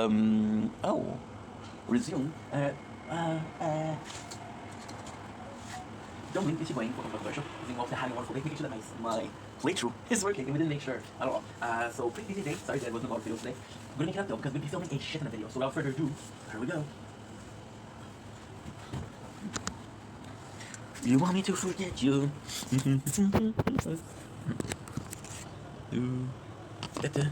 Oh, resume. Don't blink, is she going for a commercial? Using off the having wonderful day, making sure that my playthrough is working, and we didn't make sure at all. So pretty busy day. Sorry that wasn't a lot of videos today. We're gonna make it up though, because we'll be filming a shit ton of videos. So without further ado, here we go. You want me to forget you? Da-da.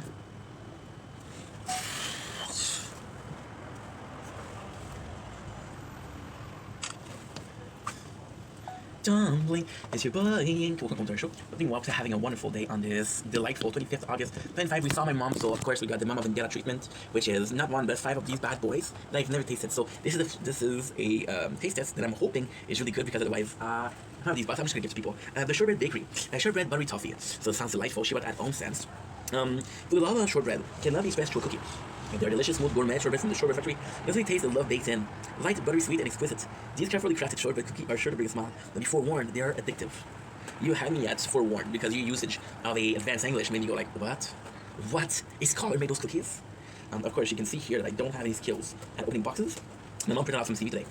Dumpling, it's your boy. Welcome to our show. Welcome to having a wonderful day on this delightful 25th August 25. We saw my mom, so of course we got the Mama Vendetta treatment, which is not one but 5 of these bad boys that I've never tasted. So this is a taste test that I'm hoping is really good, because otherwise I have these, but I'm just gonna give to people. The Shortbread Bakery, shortbread buttery toffee. So it sounds delightful. She bought at own sense. We love shortbread. Can love these best short cookies. They're delicious, smooth gourmet shortbread from the Shortbread Factory. Easily taste and love baked in. Light, buttery, sweet, and exquisite. These carefully crafted shortbread cookies are sure to bring a smile, but be forewarned, they are addictive. You had me at forewarned, because your usage of a advanced English made me go like, what? What? A scholar made those cookies? Of course, you can see here that I don't have any skills at opening boxes. My mom printed out some CV today.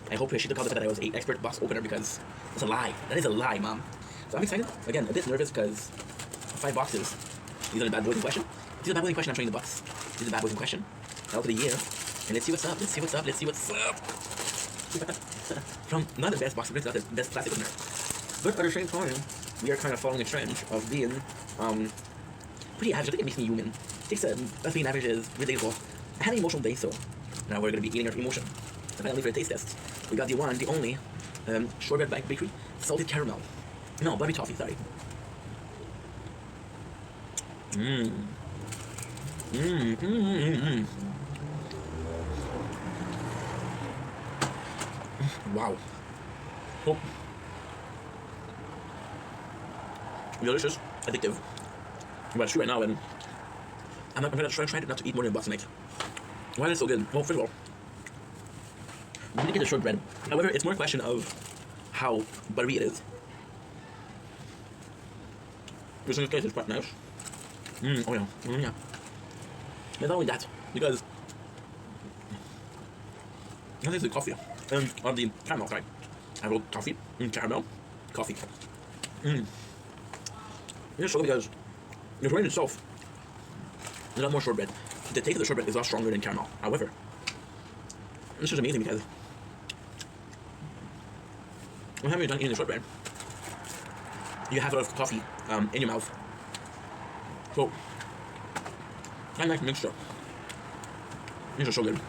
I hope she took out the fact that I was an expert box opener, because it's a lie. That is a lie, Mom. So I'm excited. Again, a bit nervous, because 5 boxes. These are the bad boys in question. These are the bad boys in question. I'm showing the box. These are the bad boys in question. Out of the year. And let's see what's up. Let's see what's up. Let's see what's up. From not the best box opener, not the best plastic opener. But at the same time, we are kind of following a trend of being pretty average. I think it makes me human. It takes us being average is relatable. I had an emotional day, so now we're gonna be eating our emotion. And finally for a taste test. We got the one, the only shortbread bakery, salted caramel. No, buttery toffee, sorry. Wow. Oh. Delicious, addictive. But it's true right now, and I'm gonna try not to eat more than a box a night. Why is it so good? Well, first of all, we didn't get the shortbread. However, it's more a question of how buttery it is. This in this case is quite nice. Oh yeah, yeah. But not only that, because I think the coffee and of the caramel side. I wrote coffee, caramel, coffee. It's so good because the shortbread itself is a lot more shortbread. The taste of the shortbread is a lot stronger than caramel. However, this is amazing because when you're done eating the shortbread, you have a lot of coffee in your mouth. So, I like mixture. These are so good.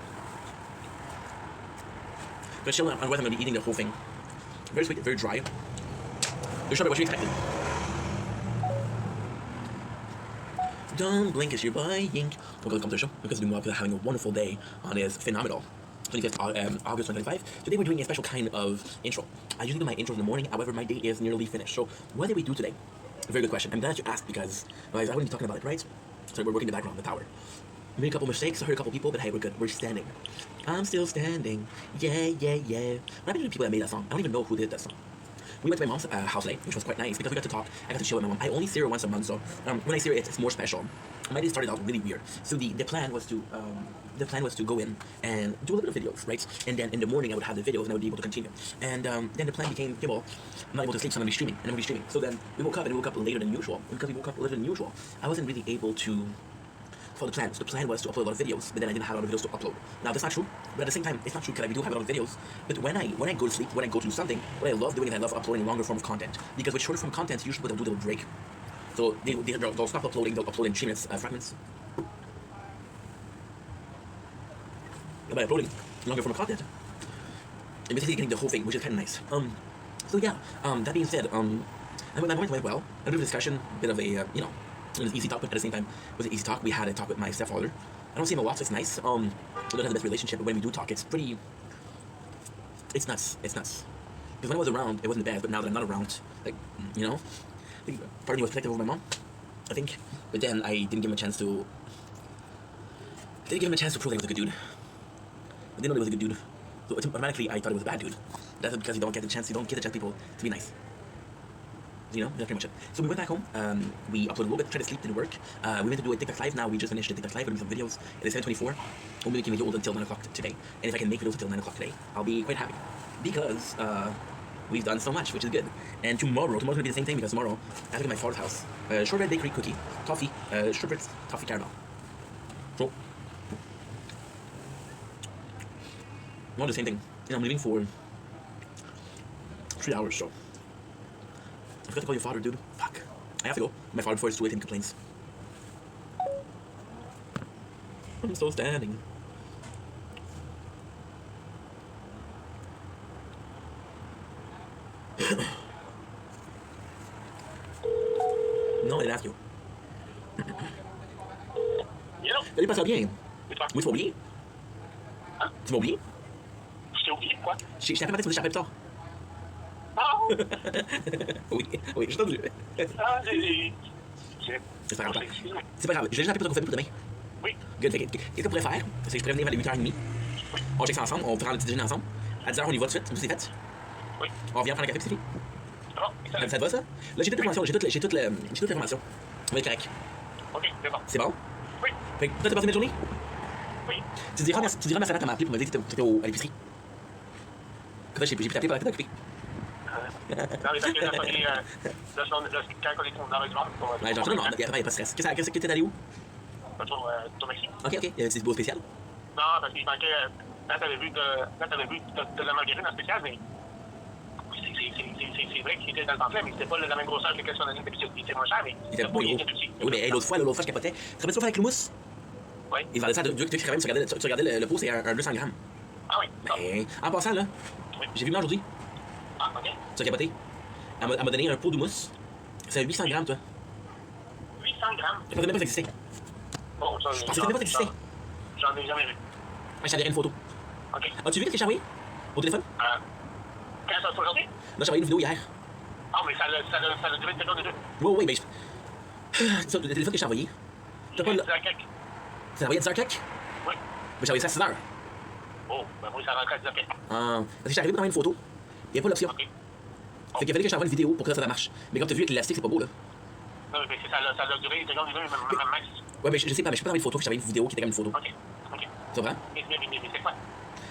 But still, otherwise I'm going to be eating the whole thing. Very sweet, very dry. The shortbread, what you expected. Don't blink as you're buying. Welcome to the show, because we're having a wonderful day on this phenomenal 25th August 2025. Today we're doing a special kind of intro. I usually do my intros in the morning, however my day is nearly finished. So what did we do today? A very good question. I'm glad you asked, because I wouldn't be talking about it, right? So we're working in the background, the tower. We made a couple mistakes, I heard a couple people, but hey, we're good. We're standing. I'm still standing. Yeah, yeah, yeah. What happened to the people that made that song? I don't even know who did that song. We went to my mom's house today, which was quite nice, because we got to talk. I got to chill with my mom. I only see her once a month, so when I see her, it's more special. My day started out really weird. So the plan was to go in and do a little bit of videos, right? And then in the morning I would have the videos and I would be able to continue. And then the plan became, okay, well, I'm not able to sleep, so I'm gonna be streaming, and I'm gonna be streaming. So then we woke up, and we woke up later than usual. And because we woke up later than usual, I wasn't really able to follow the plan. So the plan was to upload a lot of videos, but then I didn't have a lot of videos to upload. Now that's not true, but at the same time, it's not true, because I do have a lot of videos. But when I go to sleep, when I go to do something, what I love doing is I love uploading longer form of content. Because with shorter form content, usually they'll do a little break. So they'll stop uploading, they'll upload in 3 minutes fragments. And by uploading longer form of content, and basically getting the whole thing, which is kind of nice. So yeah, that being said, I went well. A bit of a discussion, a bit of a, it was easy talk, but at the same time, it was an easy talk. We had a talk with my stepfather. I don't see him a lot, so it's nice. We don't have the best relationship, but when we do talk, it's nuts. It's nuts. Because when I was around, it wasn't bad, but now that I'm not around, like, I think part of me was protective over my mom, I think. But then I didn't give him a chance to prove that he was a good dude. I didn't know he was a good dude. So automatically, I thought he was a bad dude. That's because you don't get the chance people to be nice. You know, that's pretty much it. So we went back home. We uploaded a little bit, tried to sleep, didn't work. We went to do a TikTok live. Now we just finished the TikTok live. We're doing some videos. It is 7:24. We'll be making videos until 9 o'clock today. And if I can make videos until 9 o'clock today, I'll be quite happy because we've done so much, which is good. And tomorrow's gonna be the same thing because tomorrow I have to go to my father's house. Shortbread bakery cookie, toffee, shortbread toffee caramel. So, well, the same thing. And I'm leaving for 3 hours, so. I forgot to call your father, dude. Fuck. I have to go. My father, before it's too late, and complains. I'm still standing. Non, elle est là, yo. Salut, passe bien. Et toi? Oui, tu m'as oublié? Hein? Tu m'as oublié? Je t'ai oublié, quoi? Je t'ai appelé matin, tu m'as dit, je t'appelle plus tard. Ah! Oui, oui, je t'ai entendu. Ah, C'est pas grave. C'est pas grave. Je vais juste appeler pour ton pour demain. Oui. Good. Qu'est-ce qu'on pourrait faire? C'est que je pourrais venir vers les 8h30. On check ça ensemble, on prend le petit déjeuner ensemble. À 10h, on y va tout de suite. Tout c'est fait. Oui. On revient prendre un café, c'est fini. C'est bon? Excellent. Ça te va, ça? Là, j'ai toute l'information. J'ai toute l'information. On va être correct. Ok, c'est bon. C'est bon? Oui. Fait que toi, t'as passé une belle journée? Oui. Tu diras merci à Sarah, t'as m'appelé pour me dire que t'étais à l'épicerie. Comment j'ai pu t'appeler pour la tête occupée? Non, mais parce que là, quand on est dans le dimanche, Ouais, genre, non, il n'y a pas de stress. Qu'est-ce que t'es allé où? ton Mexique. Ok. C'est beau spécial? Non, parce qu'il manquait. Là, t'avais vu de la margarine en spécial, mais. C'est vrai qu'il était dans le pamphlet, mais c'était pas la même grosseur que son année d'habitude. Il était moins cher, mais. Il était beau, gros. Oui, mais l'autre fois, je capotais. Tu te rappelles ça avec le mousse? Oui. Ils vendaient ça, tu regardais le pot, c'est un 200 grammes. Ah oui. Ben, en passant, là, Oui. j'ai vu aujourd'hui. Ah, ok. Tu as capoté? Elle m'a donné un pot de mousse. C'est 800 grammes, toi. 800 grammes. Je pensais même pas que ça existait. Bon, ça. Je pensais même pas que ça existait. J'en ai jamais vu. Je t'enverrai une photo. Ok. As-tu vu ce que j'ai envoyé? Au téléphone? Quand ça se fait aujourd'hui? Non, j'ai envoyé une vidéo hier. Ah, mais ça a duré une seconde de deux. Oui, mais le téléphone que j'ai envoyé. T'as pas le. C'est envoyé à 10h Oui. Mais j'ai envoyé ça à 6h. Oh, ben oui, ça rentre à 10h. Parce que j'ai arrivé pour t'envoyer une photo. Il n'y a pas l'option. Ok. Fait qu'il fallait que je t'envoie une vidéo pour que ça marche. Mais comme t'as vu avec l'élastique, c'est pas beau, là. Non, mais ça a duré une seconde de deux, même max. Ouais, mais je sais pas, mais je peux pas envoyer une photo, fait que j'avais une vidéo qui était comme une photo. Ok. Tu comprends? Mais c'est quoi?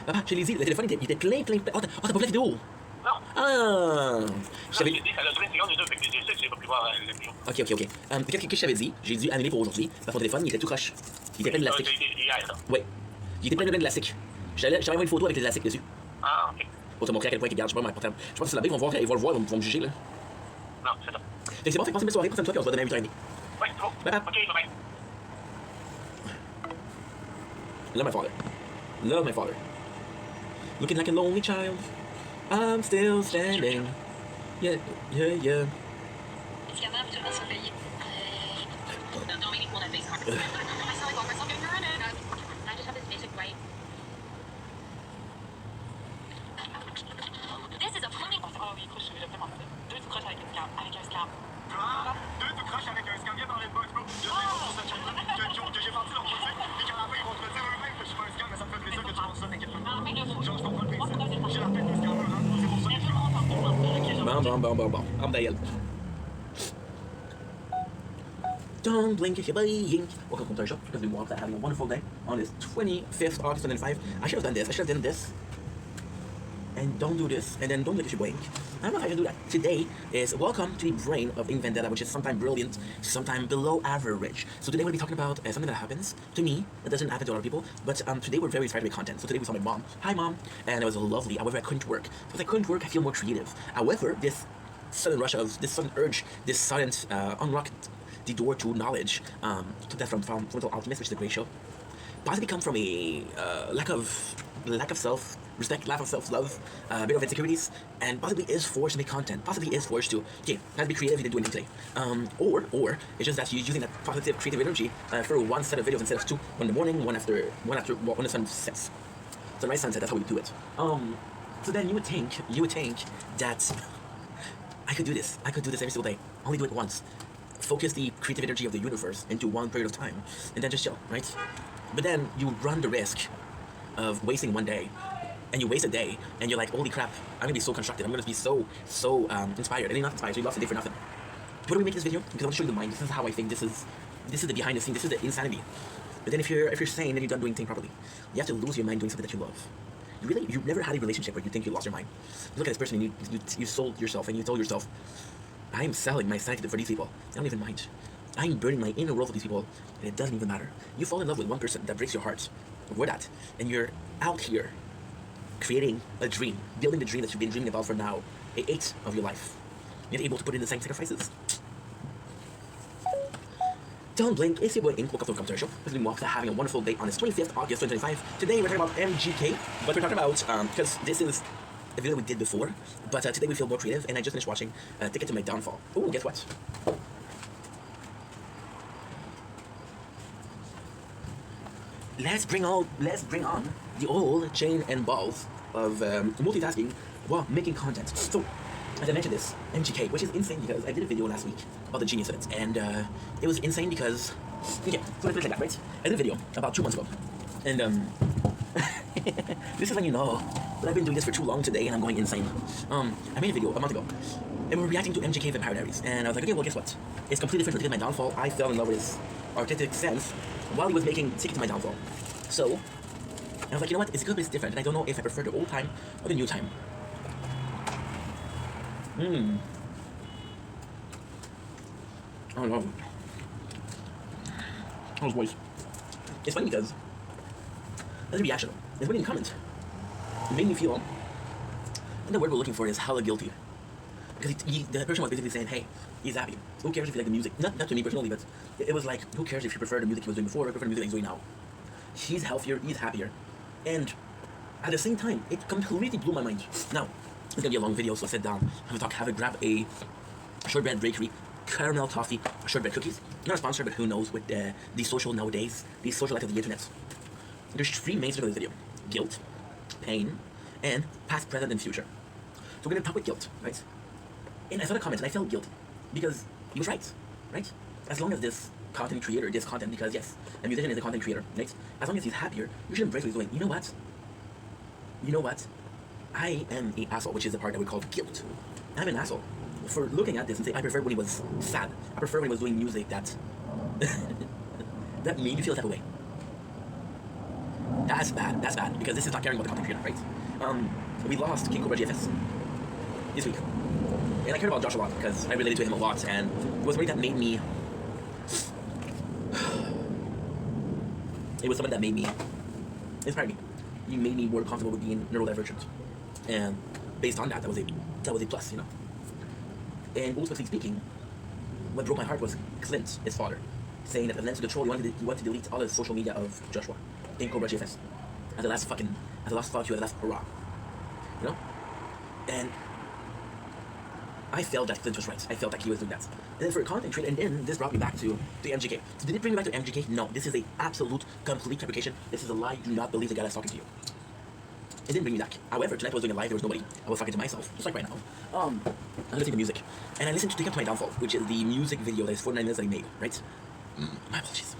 Papa, je l'ai dit, le téléphone il était plein. Oh, t'as pas vu la vidéo? Non. Ah! Je J'ai t'avais. dit, ça a duré une seconde de deux, fait que c'est sûr que j'ai pas pu voir la vidéo. Ok. Qu'est-ce que je t'avais dit? J'ai dû annuler pour aujourd'hui. Parce que mon téléphone, il était tout croche. Il était plein d'élastique. Hier, ça. Ouais. Il était plein d'élastique. J'avais envoyé une photo avec les élastiques dessus. Ah, ok. Pour te montrer à quel point il garde. Je sais pas, mon portable. Je pense que c'est là-bas, ils vont le voir, ils vont me juger, là. Non, c'est ça. Fait que c'est bon, fait que passe une belle soirée, prochaine fois, puis on se voit demain à 8h30. Ouais, c'est bon. Bye bye. Ok, bye. Love my father. Looking like a lonely child. I'm still standing. Yeah. Est-ce qu'il y en a habituellement sur le pays? Don't make me pull that face card. I sound like one myself getting running. I just have this basic right. This is a plumbing. Oh oui, couche, je vais vraiment faire. Deux tout croches avec un scam. Ah, deux tout croches avec un scam. Viens parler de moi, tu je sais pour ça que j'ai parti leur projet, et qu'à la fin, ils vont te dire eux-mêmes que je suis pas un scam, mais ça me fait plaisir que tu penses ça, t'inquiète pas. Je comprends le principe. J'ai la tête de scam, c'est pour ça que je suis Bon. I'm Dale. Don't blink if you're buying. Welcome to our shop because we want to having a wonderful day on this 25th August 2005. I should have done this. And don't do this, and then don't blink if you're buying. I don't know if I should do that. Today is welcome to the brain of Ink Vendetta, which is sometimes brilliant, sometimes below average. So today we'll be talking about something that happens to me that doesn't happen to other people. But today we're very inspired by content. So today we saw my mom. Hi, Mom. And it was lovely. However, I couldn't work. Because I couldn't work, I feel more creative. However, this sudden rush of, this sudden urge, this sudden unlocked the door to knowledge. Took that from Fullmetal Alchemist, which is a great show. Possibly come from a lack of self-respect, lack of self-love, a bit of insecurities, and possibly is forced to make content. Possibly is forced to, not be creative, you didn't do anything today. Or it's just that you're using that positive creative energy for one set of videos instead of two, one in the morning, one after when the sun sets. So the right sunset, that's how we do it. So then you would think that I could do this every single day. Only do it once. Focus the creative energy of the universe into one period of time, and then just chill, right? But then you run the risk of wasting one day, and you waste a day, and you're like, holy crap, I'm gonna be so constructive, I'm gonna be so inspired, and you're not inspired, so you lost a day for nothing. Why do we make this video? Because I want to show you the mind. This is how I think. This is the behind the scene. This is the insanity. But then if you're saying that you're done doing things properly, you have to lose your mind doing something that you love. You've never had a relationship where you think you lost your mind. You look at this person and you sold yourself and you told yourself, I am selling my sanity for these people. I don't even mind. I'm burning my inner world for these people, and it doesn't even matter. You fall in love with one person that breaks your heart. We're that, and you're out here creating a dream, building the dream that you've been dreaming about for now 8 of your life. You're able to put in the same sacrifices. Don't blink, it's your boy Ink. Welcome to the Commentary Show. This is Walk having a wonderful day on this 25th August 2025. Today we're talking about MGK, but we're talking about, because this is a video we did before, but today we feel more creative, and I just finished watching Ticket to My Downfall. Oh, guess what? Let's bring on the old chain and balls of multitasking while making content. So, as I mentioned this, MGK, which is insane because I did a video last week about the genius of it, and it was insane because, okay, so let's put it like that, right? I did a video about 2 months ago, and this is when you know that I've been doing this for too long today and I'm going insane. I made a video a month ago, and we're reacting to MGK Vampire Diaries, and I was like, okay, well, guess what? It's completely different from Ticket to My Downfall. I fell in love with his artistic sense while he was making Ticket to My Downfall. So, I was like, you know what, it's good, but it's different, and I don't know if I prefer the old time or the new time. I don't know. How's voice? It's funny because there's a reaction. It's funny in the comments. It made me feel, and the word we're looking for is hella guilty. Because the person was basically saying, hey, he's happy. Who cares if you like the music? Not to me personally, but it was like, who cares if you prefer the music he was doing before or prefer the music he's doing now? He's healthier, he's happier. And at the same time, it completely blew my mind. Now, it's gonna be a long video, so I sit down, grab a shortbread bakery, caramel toffee, shortbread cookies. Not a sponsor, but who knows with the social nowadays, the social life of the internet. There's 3 main subjects of this video: guilt, pain, and past, present, and future. So we're gonna talk with guilt, right? And I saw the comments and I felt guilty because he was right? As long as this content creator, because yes, a musician is a content creator, right? As long as he's happier, you should embrace what he's doing. You know what? I am an asshole, which is the part that we call guilt. I'm an asshole for looking at this and saying I prefer when he was sad. I prefer when he was doing music that that made you feel that way. That's bad, because this is not caring about the content creator, right? We lost King Cobra GFS this week. And I cared about Josh a lot because I related to him a lot, and it was somebody that made me. It was someone that made me, inspired me. He made me more comfortable with being neurodivergent, and based on that, that was a plus, you know. And ultimately speaking, what broke my heart was Clint, his father, saying that as an answer to control, he wanted to delete all the social media of Joshua in Cobra GFS as the last fuck you, as the last hurrah, you know. And I felt that Clint was right. I felt like he was doing that. And then for a content creator, and then this brought me back to MGK. So did it bring me back to MGK? No, this is a absolute, complete fabrication. This is a lie. Do not believe the guy that's talking to you. It didn't bring me back. However, tonight I was doing a live, there was nobody. I was talking to myself, just like right now. I'm listening to music. And I listened to Ticket to My Downfall, which is the music video that is 49 minutes that he made, right? My apologies.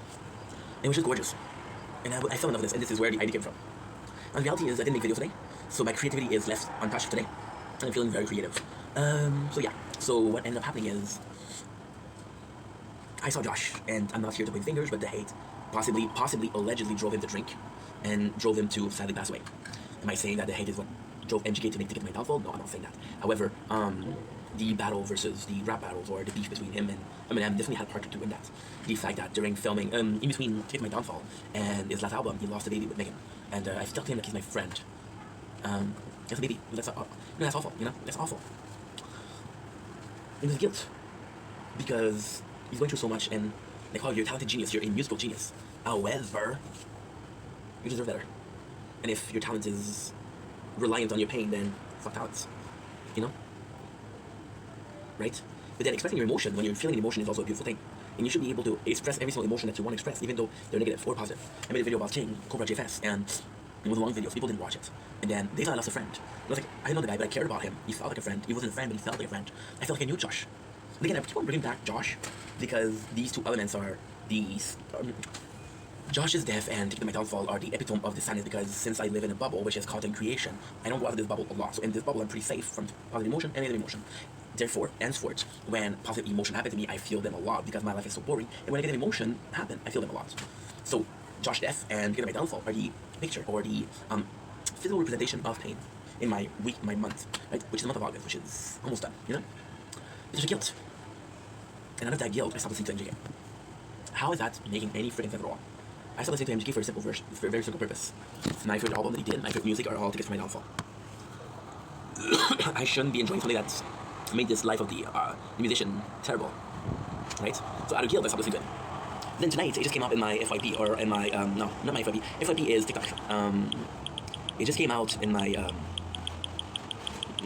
It was just gorgeous. And I fell in love with this, and this is where the idea came from. And the reality is, I didn't make videos today, so my creativity is left untouched today. And I'm feeling very creative. So yeah, so what ended up happening is I saw Josh, and I'm not here to point fingers, but the hate possibly, allegedly drove him to drink and drove him to sadly pass away. Am I saying that the hate is what drove MGK to make Ticket to My Downfall? No, I'm not saying that. However, the battle versus the rap battles, or the beef between him and Eminem, definitely had a part to do in that. The fact that during filming, in between Ticket to My Downfall and his last album, he lost a baby with Megan, and I still claim that he's my friend. That's a baby. That's awful. You know, that's awful. And there's guilt because he's going through so much, and they call you a talented genius. You're a musical genius. However, you deserve better. And if your talent is reliant on your pain, then fuck talents. You know? Right? But then expressing your emotion when you're feeling an emotion is also a beautiful thing. And you should be able to express every single emotion that you want to express, even though they're negative or positive. I made a video about King, Cobra GFS, and it was a long video, so people didn't watch it. And then they thought I lost a friend. I was like, I know the guy, but I cared about him. He felt like a friend. He wasn't a friend, but he felt like a friend. I felt like I knew Josh. And again, I keep on bringing back Josh because these 2 elements are these. Josh's death and Ticket to My Downfall are the epitome of the sadness, because since I live in a bubble, which is content creation, I don't go out of this bubble a lot. So in this bubble, I'm pretty safe from positive emotion and negative emotion. Therefore, henceforth, when positive emotion happen to me, I feel them a lot because my life is so boring. And when negative emotion happen, I feel them a lot. So, Josh Death and Get My Downfall are the picture or the physical representation of pain in my week, my month, right? Which is the month of August, which is almost done, you know? There's a guilt. And out of that guilt, I stopped listening to MGK. How is that making any freaking sense at all? I stopped listening to MGK for a very simple purpose. My favorite album that he did, my favorite music are all tickets to my downfall. I shouldn't be enjoying something that's made this life of the musician terrible, right? So out of guilt, I stopped listening to it. Then tonight, it just came up in my FYP, or in my, no, not my FYP. FYP is TikTok. It just came out in my,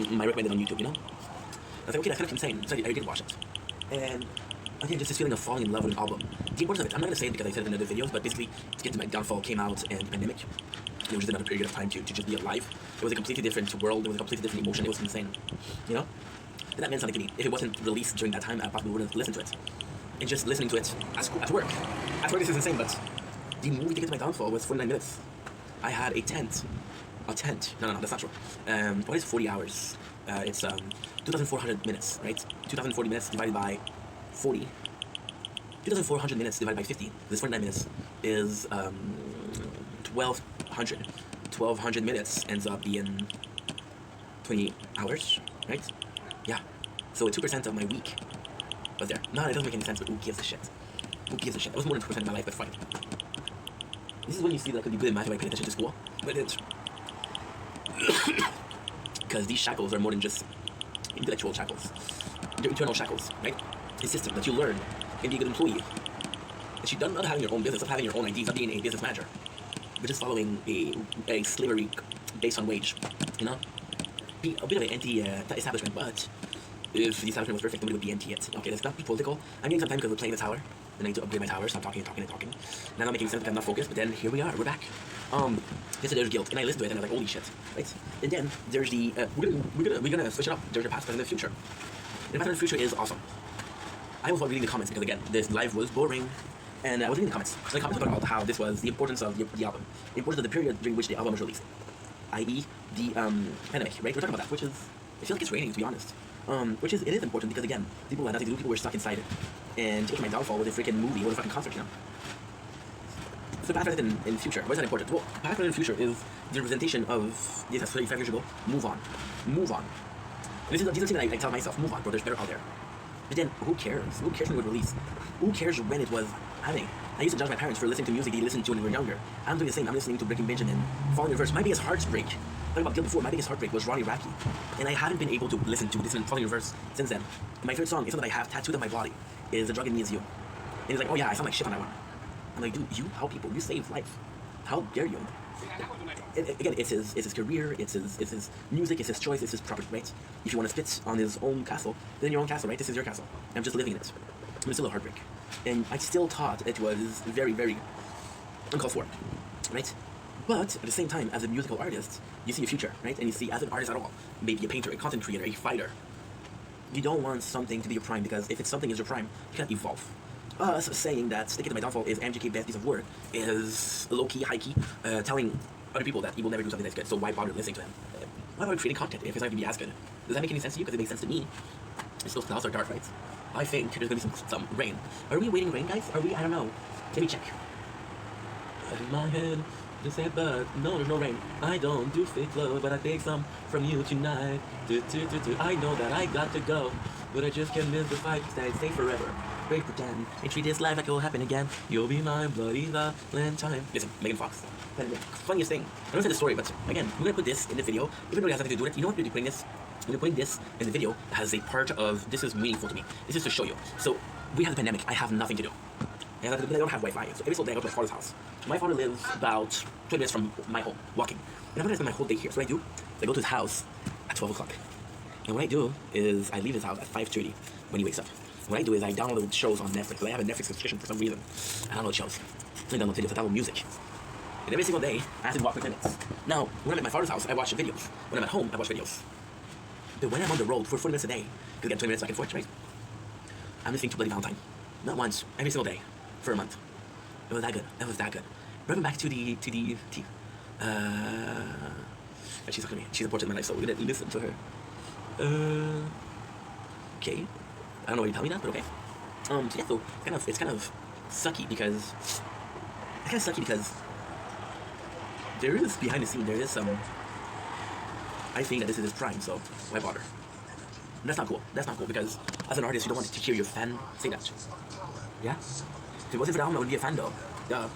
my recommended on YouTube, you know? I was like, okay, that's kind of insane. So I did watch it. And again, just this feeling of falling in love with an album. The importance of it, I'm not going to say it because I said it in other videos, but basically, Get to My Downfall came out in the pandemic. It was just another period of time to just be alive. It was a completely different world. It was a completely different emotion. It was insane, you know? And that meant something to me. If it wasn't released during that time, I probably wouldn't listen to it. And just listening to it at work. At work, this is insane, but the movie Ticket to My Downfall was 49 minutes. I had a tent. No, that's not true. What is 40 hours? It's 2,400 minutes, right? 2,040 minutes divided by 40. 2,400 minutes divided by 50. This 49 minutes is 1,200. 1,200 minutes ends up being 20 hours, right? Yeah. So 2% of my week was there. No, it doesn't make any sense, but who gives a shit? Who gives a shit? That was more than 2% of my life, but fine. This is when you see that I could be good in math if I paid attention to school, but I didn't. Because these shackles are more than just intellectual shackles. They're eternal shackles, right? A system that you learn and be a good employee. That you done not having your own business, not having your own ideas, not being a business manager, but just following a slavery based on wage, you know? Be a bit of an anti-establishment, but if the establishment was perfect, nobody would be anti it. Okay, let's not be political. I'm getting some time because we're playing the tower, and I need to upgrade my tower, so I'm talking. Now not making sense because I'm not focused, but then here we are, we're back. Yes, so there's guilt, and I listened to it, and I was like, holy shit, right? And then there's the, we're gonna switch it up. There's the past, present, and the future. And the past, present, and the future is awesome. I was reading the comments because again, this live was boring, and I was reading the comments. So the comments were talking about how this was the importance of the album, the importance of the period during which the album was released, i.e., the pandemic, right? We're talking about that, which is, it feels like it's raining, to be honest. Which is, it is important because again, people had nothing to do, people were stuck inside it. And Taking My Downfall was a freaking movie, it was a fucking concert, you know? So past, present, and future, why is that important? Well, past, present, and future is the representation of, yes, that's 35 years ago, move on. Move on. And these are things that I tell myself, move on, bro, there's better out there. But then, who cares? Who cares when it was released? Who cares when it was happening? I used to judge my parents for listening to music they listened to when they were younger. I'm doing the same. I'm listening to Breaking Benjamin, Falling in Reverse. My biggest heartbreak, talking about guilt before, my biggest heartbreak was Ronnie Radke. And I haven't been able to listen to Falling in Reverse since then. And my favorite song is something that I have tattooed on my body, is The Drug in Me Is You. And he's like, oh yeah, I sound like shit on that one. I'm like, dude, you help people, you save life. How dare you? And again, it's his career, it's his music, it's his choice, it's his property, right? If you want to spit on his own castle, then your own castle, right? This is your castle. I'm just living in it. But it's still a heartbreak. And I still thought it was very, very uncalled for, right? But at the same time, as a musical artist, you see a future, right? And you see, as an artist at all, maybe a painter, a content creator, a fighter, you don't want something to be your prime, because if it's something is your prime, you can't evolve. Us saying that Stick It to My Downfall is MGK's best piece of work is low-key, high-key, telling other people that he will never do something that's good, so why bother listening to him? Why bother creating content if it's not going to be as good? Does that make any sense to you? Because it makes sense to me. It's those clouds are dark, right? I think there's going to be some rain. Are we waiting rain, guys? Are we? I don't know. Let me check. In my head, just said, but no, there's no rain. I don't do fake love, but I take some from you tonight. I know that I got to go, but I just can't miss the fight. Stay forever. Great pretend. And treat this life like it will happen again. You'll be my bloody Valentine. Listen, Megan Fox. Funniest thing. I don't say the story, but again, we're gonna put this in the video. Even though it has nothing to do with it, you know what we're putting this? We're putting this in the video as a part of, this is meaningful to me. This is to show you. So, we have the pandemic. I have nothing to do. And I don't have Wi-Fi. So every single day I go to my father's house. My father lives about 20 minutes from my home, walking. And I'm gonna spend my whole day here. So what I do is I go to his house at 12 o'clock. And what I do is I leave his house at 5:30 when he wakes up. What I do is I download shows on Netflix. I have a Netflix subscription for some reason. I download shows. I download videos. I download music. And every single day, I have to walk for minutes. Now, when I'm at my father's house, I watch videos. When I'm at home, I watch videos. But when I'm on the road for 40 minutes a day, because again, 20 minutes back and forth, right? I'm listening to Bloody Valentine. Not once, every single day, for a month. It was that good. That was that good. Bring me back to the she's talking to me. She's important in my life, so we're gonna listen to her. okay. I don't know why you tell me that, but okay. So yeah, so it's kind of sucky because there is behind the scene there is some. I think that this is his prime, so why bother? And that's not cool. That's not cool because as an artist, you don't want to hear your fan say that. Yeah. If it wasn't for the album, I wouldn't be a fan though. Duh.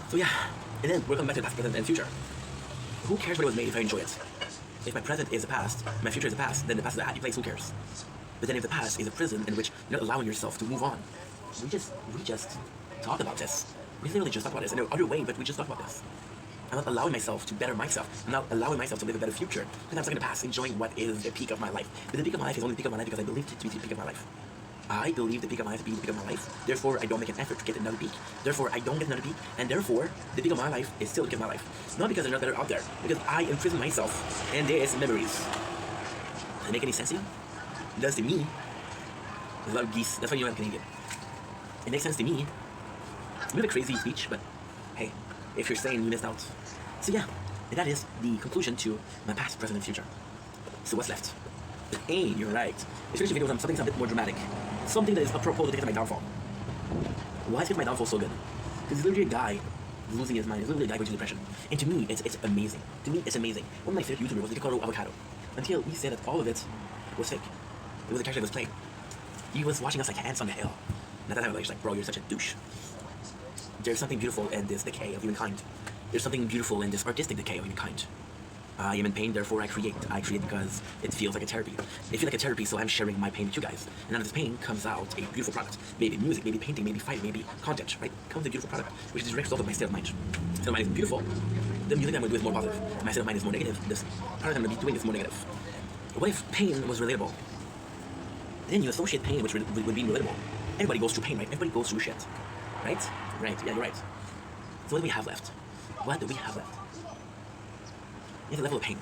So yeah, and then we're coming back to the past, present, and future. Who cares what it was made if I enjoy it? If my present is the past, my future is the past, then the past is a happy place. Who cares? But then if the past is a prison in which you're not allowing yourself to move on, we just talked about this. We literally just talked about this in another way, but we just talked about this. I'm not allowing myself to better myself. I'm not allowing myself to live a better future. Because I'm stuck in the past, enjoying what is the peak of my life. But the peak of my life is only the peak of my life because I believed it to be the peak of my life. I believe the peak of my life to be the peak of my life. Therefore, I don't make an effort to get another peak. Therefore, I don't get another peak. And therefore, the peak of my life is still the peak of my life. Not because there's not better out there. Because I imprison myself. And there is memories. Does it make any sense to you? It does to me. There's a lot of geese. That's why you know I'm Canadian. It makes sense to me. It's a bit of a crazy speech, but hey, if you're saying you missed out. So yeah, and that is the conclusion to my past, present, and future. So what's left? The pain, you're right. Let's finish the video with something a bit more dramatic. Something that is apropos to take to my downfall. Why is my downfall so good? Because it's literally a guy losing his mind. It's literally a guy going through depression. And to me, it's amazing. To me, it's amazing. One of my favorite YouTubers was Ricardo Avocado. Until he said that all of it was fake. It was a character that was playing. He was watching us like ants on the hill. And at that time, I was like, bro, you're such a douche. There's something beautiful in this decay of humankind. There's something beautiful in this artistic decay of humankind. I am in pain, therefore I create. I create because it feels like a therapy. It feels like a therapy, so I'm sharing my pain with you guys. And out of this pain comes out a beautiful product. Maybe music, maybe painting, maybe fighting, maybe content, right? Comes a beautiful product, which is a direct result of my state of mind. State of mind is beautiful. The music I'm going to do is more positive. My state of mind is more negative. This product I'm going to be doing is more negative. What if pain was relatable? Then you associate pain with being relatable. Everybody goes through pain, right? Everybody goes through shit. Right? Right, yeah, you're right. So what do we have left? What do we have left? It's a level of pain.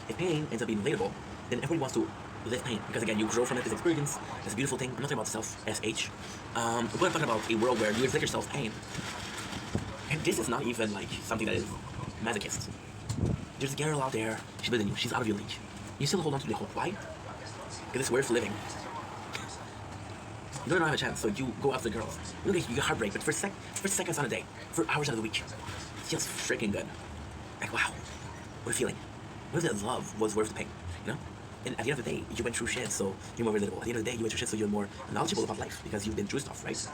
If pain ends up being relatable, then everybody wants to live pain. Because again, you grow from it, this experience, this beautiful thing. I'm not talking about self-SH. But I'm talking about a world where you inflict yourself pain. And this is not even like something that is masochist. There's a girl out there, she's better than you, she's out of your league. You still hold on to the hope. Why? Because it's worth living. You don't have a chance, so you go after the girls. You get heartbreak, but for seconds on a day, for hours out of the week, it feels freaking good. Like, wow, what a feeling. What if that love was worth the pain, you know? And at the end of the day, you went through shit, so you're more relatable. At the end of the day, you went through shit, so you're more knowledgeable about life, because you've been through stuff, right?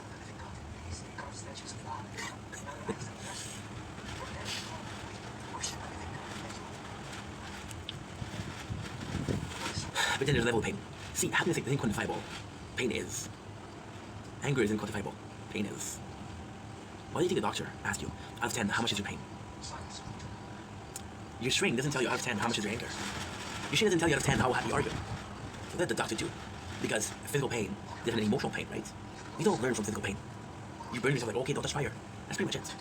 But then there's a level of pain. See, happiness is inquantifiable. Pain is. Anger is inquantifiable. Pain is. Why do you think a doctor asks you, out of 10, how much is your pain? Your shrink doesn't tell you out of 10 how much is your anger. Your shrink doesn't tell you out of 10 how happy are you. So let the doctor do. Because physical pain is different than emotional pain, right? You don't learn from physical pain. You burn yourself like, okay, don't touch fire. That's pretty much it. So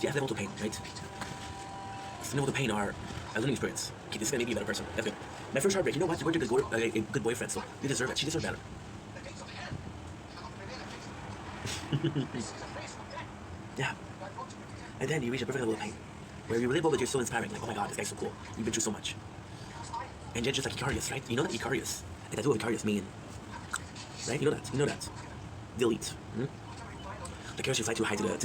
you have levels of pain, right? So levels of pain are a learning experience. Okay, this is gonna make me a better person. That's good. My first heartbreak, you know what? You weren't a good boyfriend, so you deserve it. She deserved better. Yeah. And then you reach a perfect level of pain. Where you're relatable, but you're so inspiring. Like, oh my god, this guy's so cool. You've been through so much. And then just like Icarus, right? You know that Icarus, the tattoo of Icarus mean, right? You know that. You know that. Delete. Icarus, you fly too high to the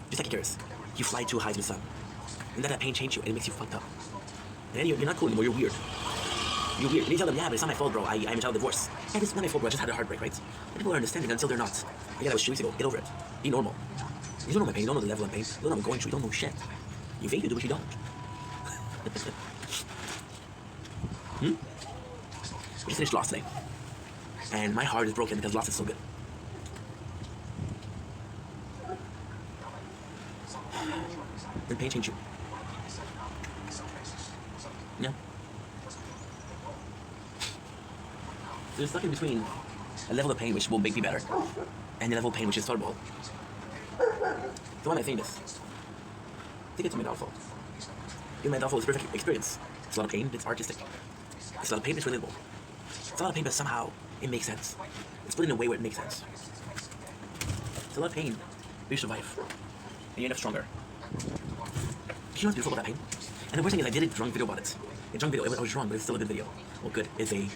just like Icarus. You fly too high to the sun. And then that pain changes you and it makes you fucked up. And then you're not cool anymore, you're weird. You're weird. And you tell them, yeah, but it's not my fault, bro. I'm a child of divorce. Yeah, this is not my fault, bro. I just had a heartbreak, right? And people are understanding until they're not. Yeah, that was 2 weeks ago. Get over it. Be normal. You don't know my pain. You don't know the level of pain. You don't know what I'm going through. You don't know shit. You think you do, but you don't. We just finished Lost today. And my heart is broken because Lost is so good. And pain changed you. Yeah. So you're stuck in between a level of pain which will make me better and a level of pain which is tolerable. So why am I saying this? Take it to my downfall. My downfall is a perfect experience. It's a lot of pain, but it's artistic. It's a lot of pain, but it's relatable. It's a lot of pain, but somehow it makes sense. It's put in a way where it makes sense. It's a lot of pain, but you survive. And you end up stronger. You know what's beautiful about that pain? And the worst thing is I did a drunk video about it. A drunk video, I was wrong, but it's still a good video. Well, good is a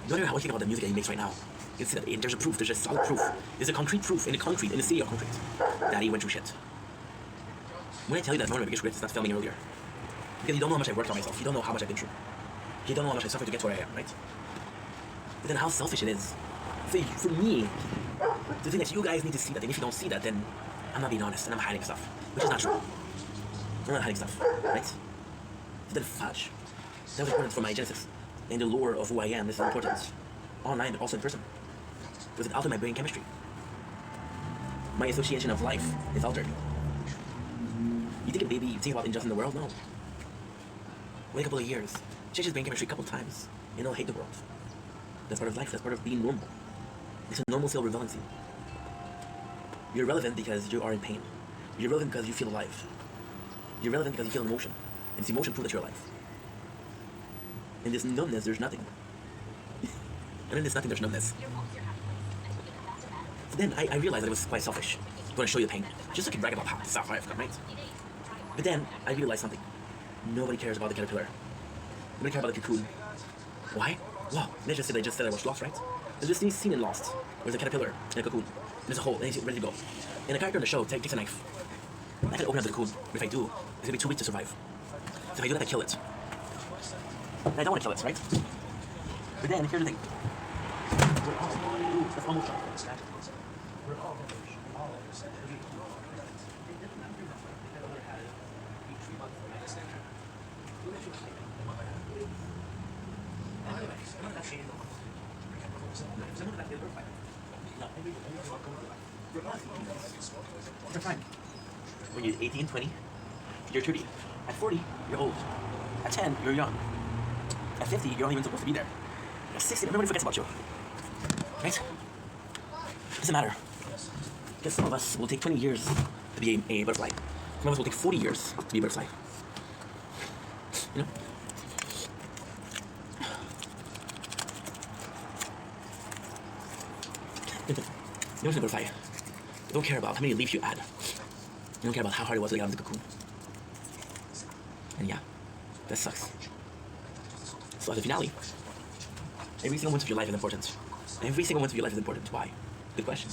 No matter what you think about the music that he makes right now, you can see that there's a proof, there's a solid proof, there's a concrete proof in the city of concrete, that he went through shit. When I tell you that one of my biggest regrets is not filming earlier, because you don't know how much I've worked on myself, you don't know how much I've been through, you don't know how much I suffered to get to where I am, right? But then how selfish it is for me to think that you guys need to see that, and if you don't see that, then I'm not being honest and I'm hiding stuff, which is not true. I'm not hiding stuff, right? But then fudge. That was important for my genesis and the lore of who I am. This is important. Online, but also in person. Because it altered my brain chemistry. My association of life is altered. You think a baby thinks about injustice in the world? No. Wait a couple of years. Change his brain chemistry a couple of times, and he'll hate the world. That's part of life. That's part of being normal. It's a normal cell relevancy. You're relevant because you are in pain. You're relevant because you feel alive. You're relevant because you feel emotion. And it's emotion proof that you're alive. In this numbness, there's nothing. And in this nothing, there's numbness. So then I realized that it was quite selfish when I show you the pain. Just so I can brag about how far I've come, right? But then I realized something. Nobody cares about the caterpillar. Nobody cares about the cocoon. Why? Well, I just said I was lost, right? There's this scene in Lost. There's a caterpillar and a cocoon. There's a hole, and it's ready to go. And the character in the show takes a knife. I can open up the cocoon, but if I do, it's gonna be too weak to survive. So if I do that, I kill it. And I don't want to kill it, right? But then, here's the thing. That's almost done. When you're 18, 20, you're 30. At 40, you're old. At 10, you're young. At 50, you're not even supposed to be there. At 60, everybody forgets about you. Right? Doesn't matter. Because some of us will take 20 years to be a butterfly. Some of us will take 40 years to be a butterfly. You know? You don't butterfly. You don't care about how many leaves you add. You don't care about how hard it was to get out of the cocoon. And yeah, that sucks. So as a finale, every single moment of your life is important. Every single moment of your life is important. Why? Good question.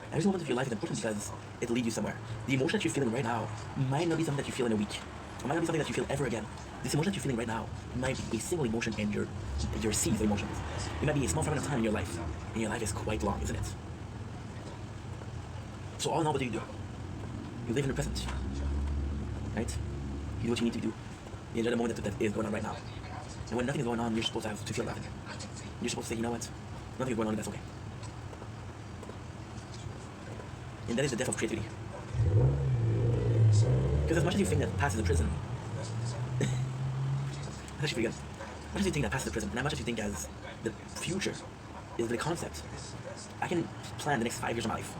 Every single moment of your life is important because it leads you somewhere. The emotion that you're feeling right now might not be something that you feel in a week. It might not be something that you feel ever again. This emotion that you're feeling right now might be a single emotion in your seas of emotions. It might be a small fragment of time in your life. And your life is quite long, isn't it? So all in all, what do? You live in the present. Right? You do what you need to do. You enjoy the moment that is going on right now. And when nothing is going on, you're supposed to feel nothing. You're supposed to say, you know what? Nothing is going on and that's okay. And that is the death of creativity. Because as much as you think that past is a prison, that's actually pretty good. As much as you think that past is a prison, and as much as you think as the future is the concept, I can plan the next 5 years of my life.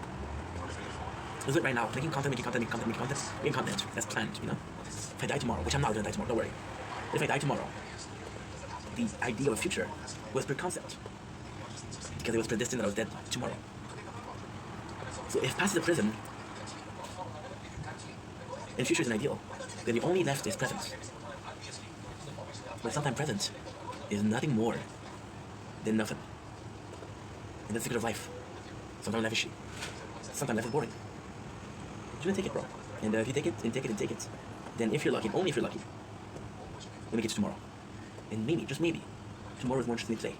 Let's do it right now. Making content. That's planned, you know? If I die tomorrow, which I'm not gonna die tomorrow, don't worry. But if I die tomorrow, the idea of a future was pre-concept. Because it was predestined that I was dead tomorrow. So if past is a prison, and future is an ideal, then the only left is present. But sometimes present is nothing more than nothing. And that's the secret of life. Sometimes life is shitty. Sometimes life is boring. You're gonna take it, bro. And if you take it, then if you're lucky, only if you're lucky, you'll make it to tomorrow. And maybe, just maybe, tomorrow is more interesting than today.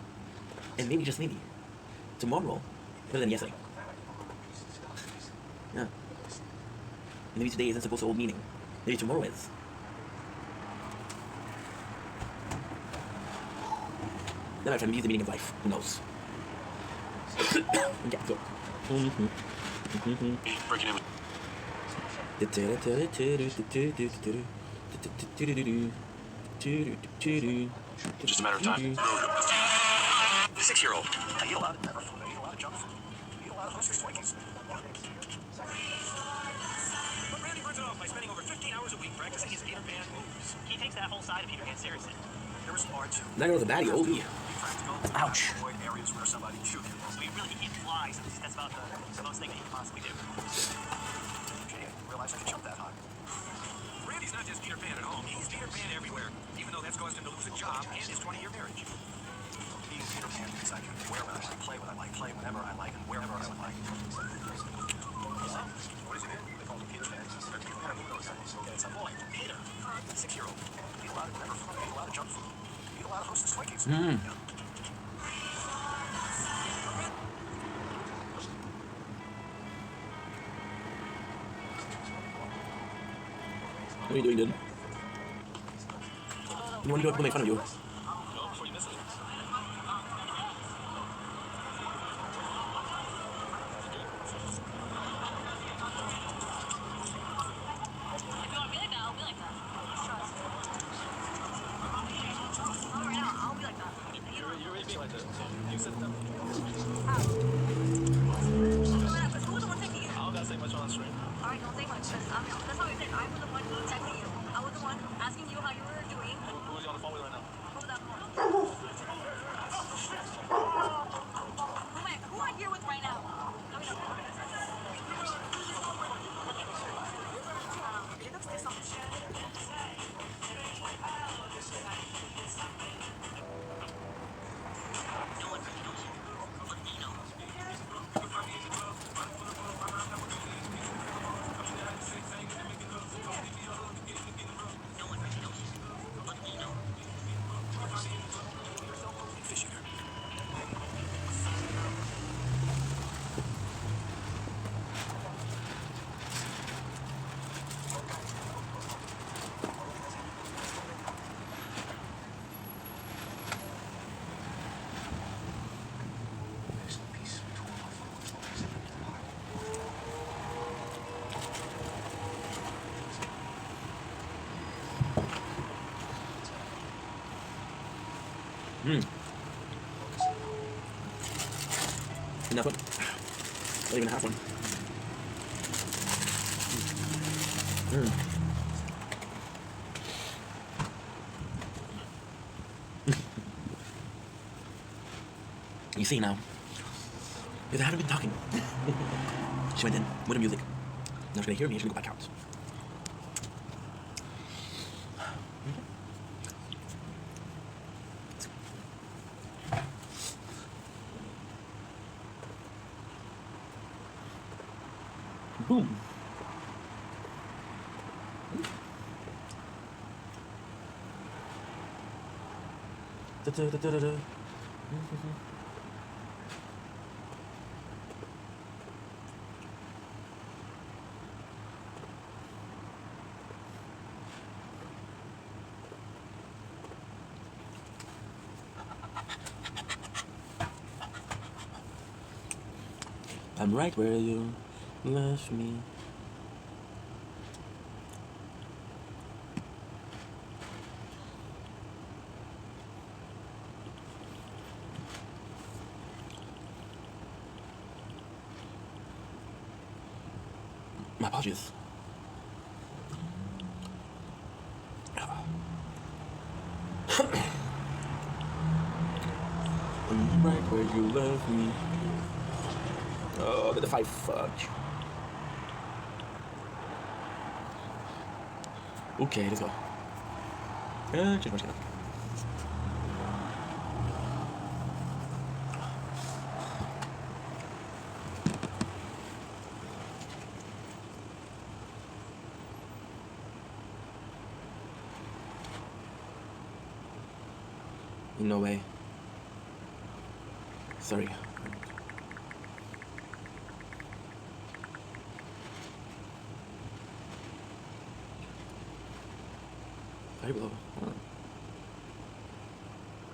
And maybe, just maybe, tomorrow is better than yesterday. Yeah. And maybe today isn't supposed to hold meaning. Maybe tomorrow is. Then I try to use the meaning of life. Who knows? Yeah, go. Breaking in. Just a matter of time. 6-year-old. I eat a lot of pepper food. I eat a lot of junk food. I eat a lot of Hostess Twinkies. But Randy burns it off by spending over 15 hours a week practicing his Peter Pan moves. He takes that whole side of Peter Pan seriously. There was part two. Now you're the baddie, Obi. Ouch. Avoid areas where somebody shoot him. So he really can't fly, so that's about the most thing that he can possibly do. Gee, I didn't realize I could jump that high. Randy's not just Peter Pan at home. He's Peter Pan everywhere, even though that's caused him to lose a job and his 20-year marriage. He's Peter Pan because I can wear what I like, play what I like, play whenever I like, and wherever I would like. What is it? They call him Peter Pan. They're Peter Pan. Who knows that? It's a boy, Peter, 6-year-old. Eat a lot of whatever food, eat a lot of junk food, eat a lot of Hostess Twinkies. Mm. Yeah. What are you doing, dude? You want to do it, people make fun of you. Before you miss it. If you want to be like that, I'll be like that. Trust. All right, I'll be like that. You're already being like this. You said that. Who was the one texting you? I don't gotta say much on stream. All right, don't say much. That's how we said. I was the one texting you. I was the one asking you how you were doing. Who's you on the phone with right now? Who was that for? Who am I here with right now? Let me know. Let's do something. No one really knows you. But they know. No one really knows you. But we know. Fish eater. Mm. Enough one. Not even half one. Mm. You see now, because I haven't been talking. She went in with her music. Now she's gonna hear me and she's gonna go back out. Boom. Da-da-da-da-da. I'm right where you left me. My apologies. I'm right where you left me. Oh, the 5 fudge. Okay, let's go. Change my skin. No way. Sorry.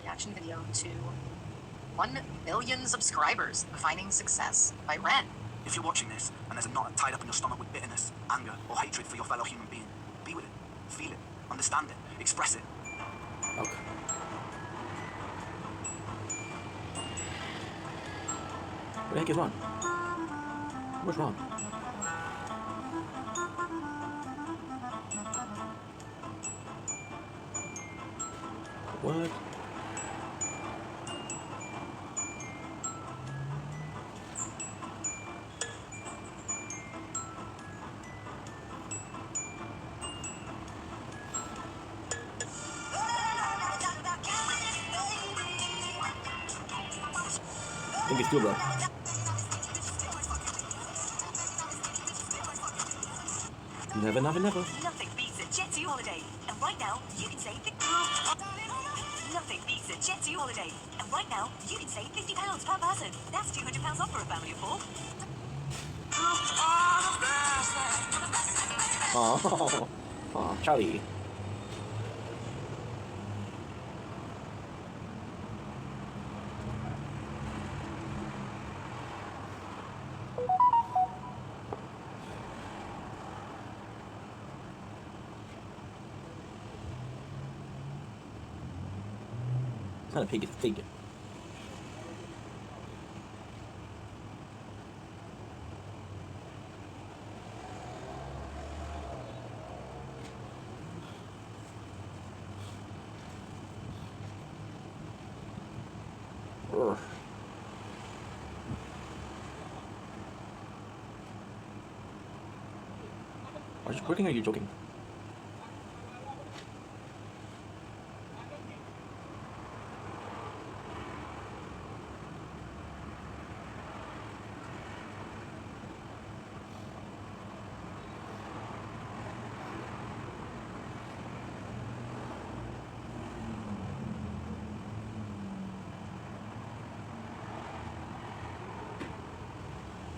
Reaction video to 1 million subscribers, Defining Success by Ren. If you're watching this and there's a knot tied up in your stomach with bitterness, anger, or hatred for your fellow human being, be with it, feel it, understand it, express it. Okay. What the heck is wrong? What's wrong? What? think it's doable. Never, never, never. Nothing beats a Jet2 holiday. And right now, you can save Nothing beats a Jet2 holiday. And right now, you can save £50 per person. That's £200 off for a family of 4. Oh, oh, Charlie. It's not a pig, it's a fig. Urgh. Are you working or are you joking?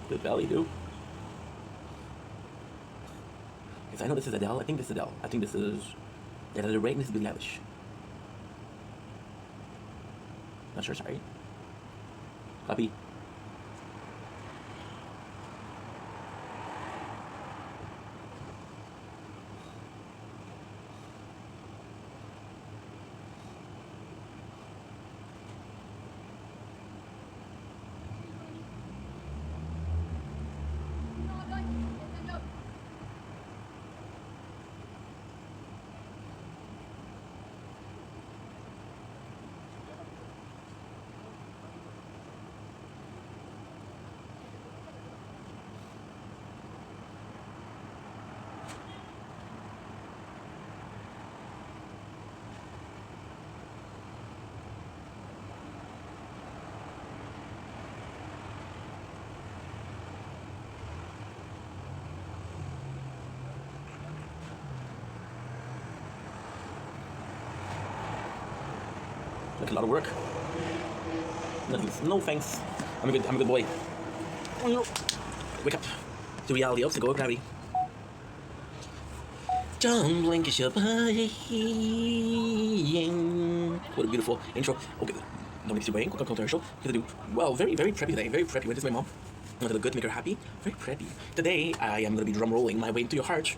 Good belly, dude. Yes, I know this is Adele. I think this is Adele. I think this is the Ray. This is Billie Eilish. Not sure. Sorry. Copy. Like a lot of work. No thanks. I'm a good boy. Wake up. To reality, obstacle, gravity. Don't blink, it's your buying. What a beautiful intro. Okay, don't make it buying. Welcome to our show. Gonna do well, very, very preppy today. Very preppy. Went to my mom. I'm gonna look good, make her happy. Very preppy. Today, I am gonna be drum rolling my way into your heart.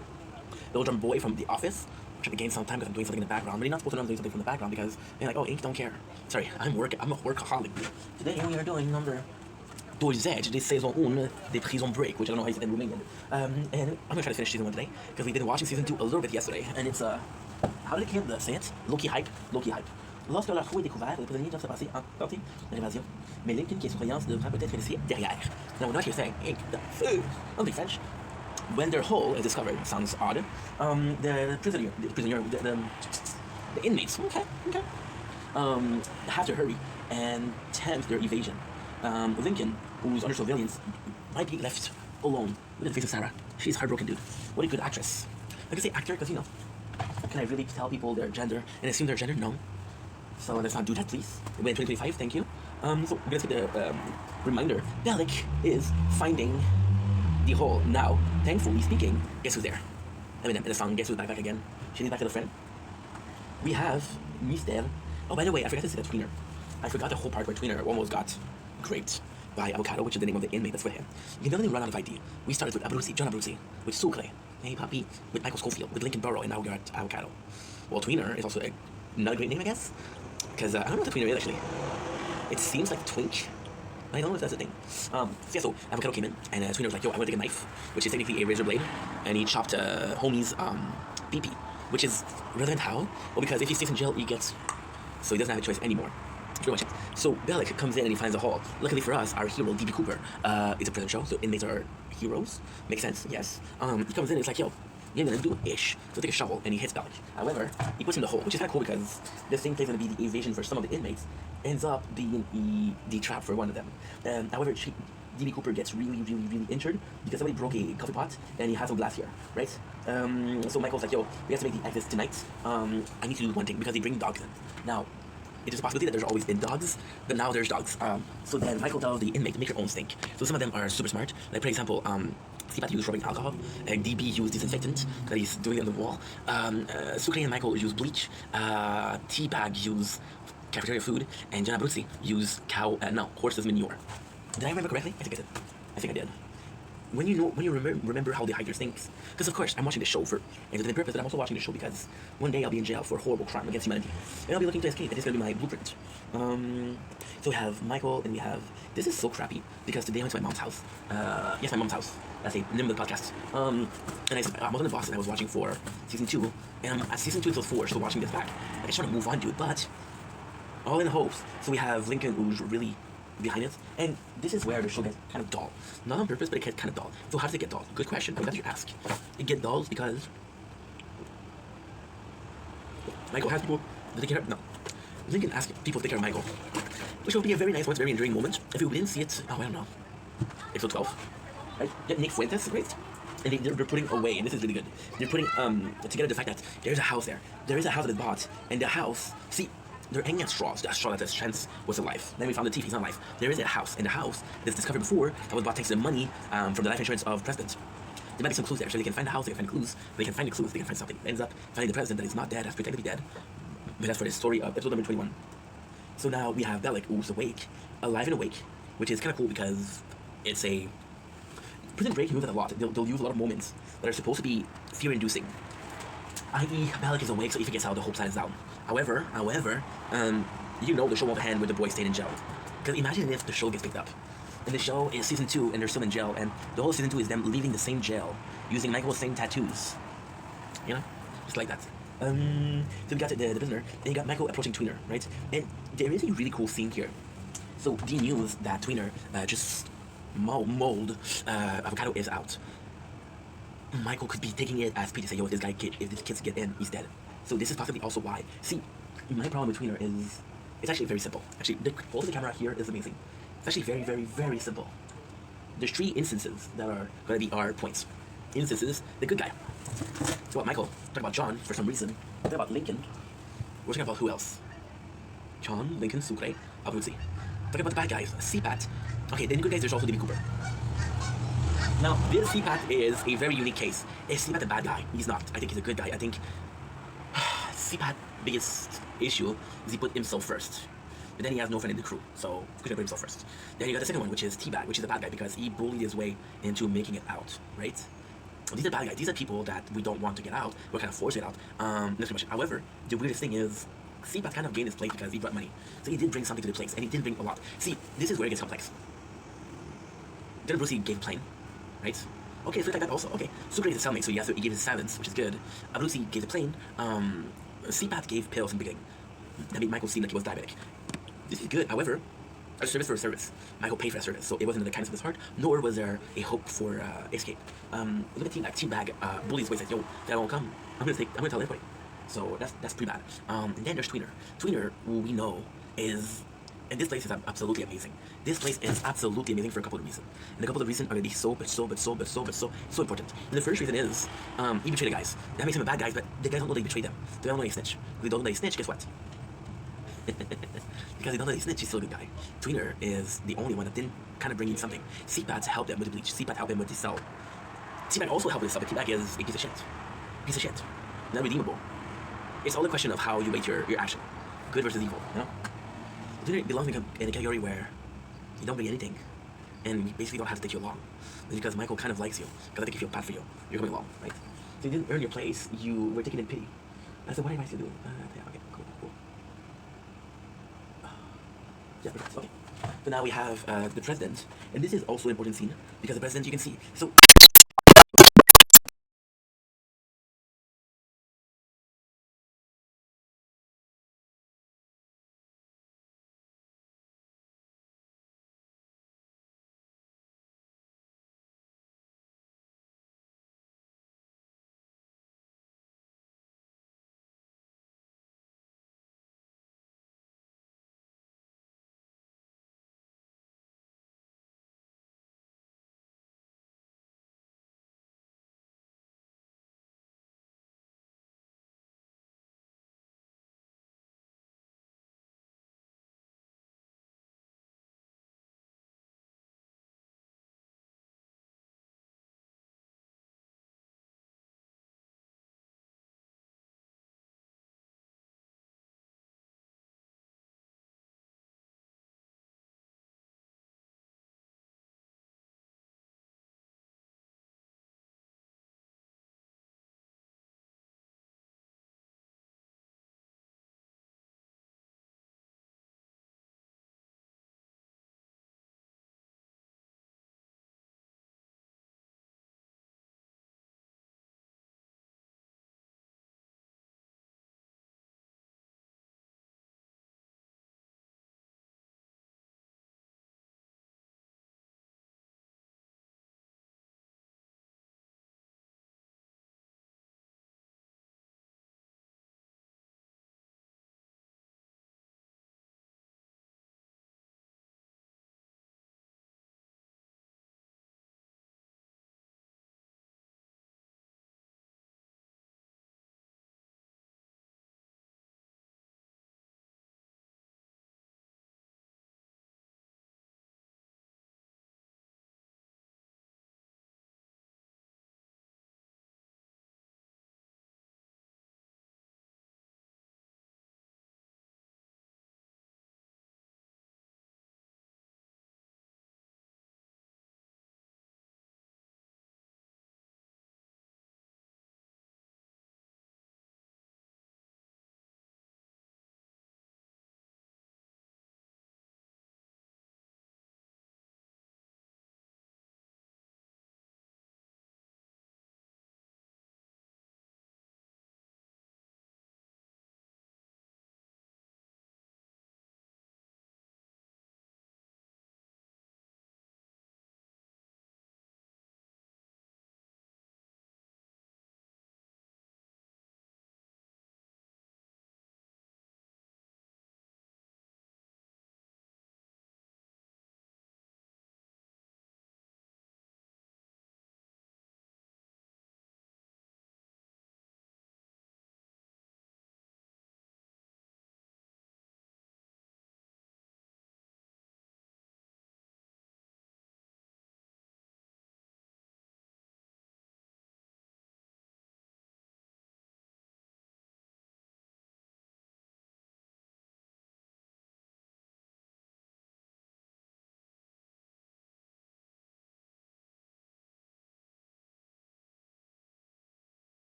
Little drum boy from The Office. Trying to gain some time because I'm doing something in the background. I'm really not supposed to know I'm doing something from the background because they're like, oh, Ink don't care. Sorry, I'm a workaholic. Today we are doing number 20 de saison 1 de Prison Break, which I don't know how you say in Romanian. And I'm gonna try to finish season 1 today because we've been watching season 2 a little bit yesterday, and it's how did the kid say it? Low-key hype. Lorsque leur trou est découvert, les prisonniers doivent se passer en partie de l'évasion. Mais Lincoln, qui est surveillance, devra peut-être laisser derrière. Now, what you're saying, Ink, the only French. When their hole is discovered, sounds odd. The inmates, okay, have to hurry and tempt their evasion. Lincoln, who's under surveillance, might be left alone. Look at the face of Sarah. She's heartbroken, dude. What a good actress. I can say actor because, can I really tell people their gender and assume their gender? No. So let's not do that, please. We're in 2025, thank you. So we're gonna see the reminder. Bellic is finding the hole. Now, thankfully speaking, guess who's there? Eminem in the song, guess who's back again? She's back with a friend. We have Mister. Oh, by the way, I forgot to say that Tweener. I forgot the whole part where Tweener almost got raped by Avocado, which is the name of the inmate that's with him. You can definitely run out of ID. We started with Abruzzi, John Abruzzi, with Sucre, Hey Papi, with Michael Schofield, with Lincoln Burrow, and now we're at Avocado. Well, Tweener is also another great name, I guess, because I don't know what the Tweener is actually. It seems like Twink. I don't know if that's the thing. So Avocado came in, and Tweener was like, yo, I want to take a knife, which is technically a razor blade, and he chopped homie's PP, which is relevant how? Well, because if he stays in jail, he gets, so he doesn't have a choice anymore. Pretty much it. So Bellic comes in and he finds a hole. Luckily for us, our hero, D.B. Cooper, it's a prison show, so inmates are heroes. Makes sense, yes. He comes in and it's like, yo, he ain't gonna do ish. So take a shovel and he hits Bellic. However, he puts him in the hole, which is kind of cool because this thing plays gonna be the evasion for some of the inmates, ends up being the trap for one of them. However, DB Cooper gets really injured because somebody broke a coffee pot and he has some glass here, right? So Michael's like, yo, we have to make the exit tonight. I need to do one thing because they bring dogs in. Now, it is a possibility that there's always been dogs, but now there's dogs. So then Michael tells the inmate to make your own stink. So some of them are super smart. Like, for example, Seabat used rubbing alcohol, and DB used disinfectant that he's doing on the wall. Sucre and Michael use bleach. Teabag use cafeteria food, and Jenna Abruzzi use horse's manure. Did I remember correctly? I think I did. When you remember how they hide their stinks, because of course I'm watching the show for entertainment purpose, but I'm also watching the show because one day I'll be in jail for a horrible crime against humanity, and I'll be looking to escape. And this is gonna be my blueprint. So we have Michael, and we have this is so crappy because today I went to my mom's house. Yes, my mom's house. That's the name of the podcast. And I was in Boston. I was watching for season 2, and I'm at season 2 episode 4, still watching this back. I just want to move on, dude, but all in hopes. So we have Lincoln, who's really behind it, and this is where the show gets kind of dull. Not on purpose, but it gets kind of dull. So how does it get dull? Good question. I'm glad you ask. It gets dull because Michael has people to take care of. No, Lincoln asks people to take care of Michael, which will be a very nice one, very enduring moment. If we didn't see it, I don't know. Episode 12, right? Nick Fuentes, great. And they're putting away, and this is really good. They're putting together the fact that there's a house there. There is a house that is bought, and the house. See, they're hanging out straws. That straw that says Chance was alive. Then we found the teeth. He's not alive. There is a house, and the house that's discovered before that was bought thanks to the money from the life insurance of president. There might be some clues there, so they can find the house, they can find clues, they can find the clues, they can find something. It ends up finding the president that is not dead, has pretended to be dead. But that's for the story of episode number 21. So now we have Bellic, who's awake, alive and awake, which is kind of cool because it's a Prison Break moves that a lot. They'll use a lot of moments that are supposed to be fear-inducing. I.e., Bellic is awake, so he figures out the whole plan is down. However, you know the show won't end with the boys staying in jail. Because imagine if the show gets picked up. And the show is season 2, and they're still in jail, and the whole season 2 is them leaving the same jail, using Michael's same tattoos. You know? Just like that. So we got the prisoner, and you got Michael approaching Tweener, right? And there is a really cool scene here. So Dean knew that Tweener just mold avocado is out. Michael could be taking it as Pete to say, yo, if this kid get in, he's dead. So this is possibly also why. See, my problem with Tweener is, it's actually very simple. Actually, the quality of the camera here is amazing. It's actually very simple. There's 3 instances that are going to be our points. Instances, the good guy. So what, Michael, talk about John for some reason. Talk about Lincoln. We're talking about who else? John, Lincoln, Sucre, Abruzzi. Talk about the bad guys. Seabat. Okay, then the good guys, there's also DB Cooper. Now, this Seabat is a very unique case. Is Seabat a bad guy? He's not. I think he's a good guy. I think Seabat's biggest issue is he put himself first. But then he has no friend in the crew, so he could have put himself first. Then you got the second one, which is Teabag, which is a bad guy because he bullied his way into making it out, right? These are bad guys. These are people that we don't want to get out. We're kind of forced it out. That's pretty much. However, the weirdest thing is Seabat kind of gained his place because he brought money. So he did bring something to the place, and he did bring a lot. See, this is where it gets complex. Then Brucey gave plane, right? Okay, so like that also. Okay, Sucre is a cellmate, so he gave his silence, which is good. Abruzzi gave the plane. Seabat gave pills in the beginning. That made Michael seem like he was diabetic. This is good. However, a service for a service. Michael paid for that service, so it wasn't in the kindness of his heart, nor was there a hope for escape. Look at Teabag. Bullies way said, "Yo, that won't come. I'm gonna tell everybody." So that's pretty bad. And then there's Tweener. Tweener, who we know is, and this place is absolutely amazing. This place is absolutely amazing for a couple of reasons, and a couple of reasons are gonna be so important. And the first reason is he betrayed the guys. That makes him a bad guy, but the guys don't know they betrayed them. They don't know they snitch. If they don't know they snitch, guess what? Because they don't know they snitch, he's still a good guy. Tweener is the only one that didn't kind of bring in something. Seabat helped him with the bleach. Seabat helped him with the cell. Teabag also helped with the cell, but Teabag is a piece of shit. Piece of shit. Not redeemable. It's all a question of how you weight your action. Good versus evil, you know? Tweener belongs in a category where you don't bring anything, and you basically don't have to take you along. It's because Michael kind of likes you, because I think he feels bad for you. You're coming along, right? So you didn't earn your place, you were taken in pity. I said, what am I still doing? Okay, cool. Yeah, okay. So now we have the president, and this is also an important scene because the president, you can see. So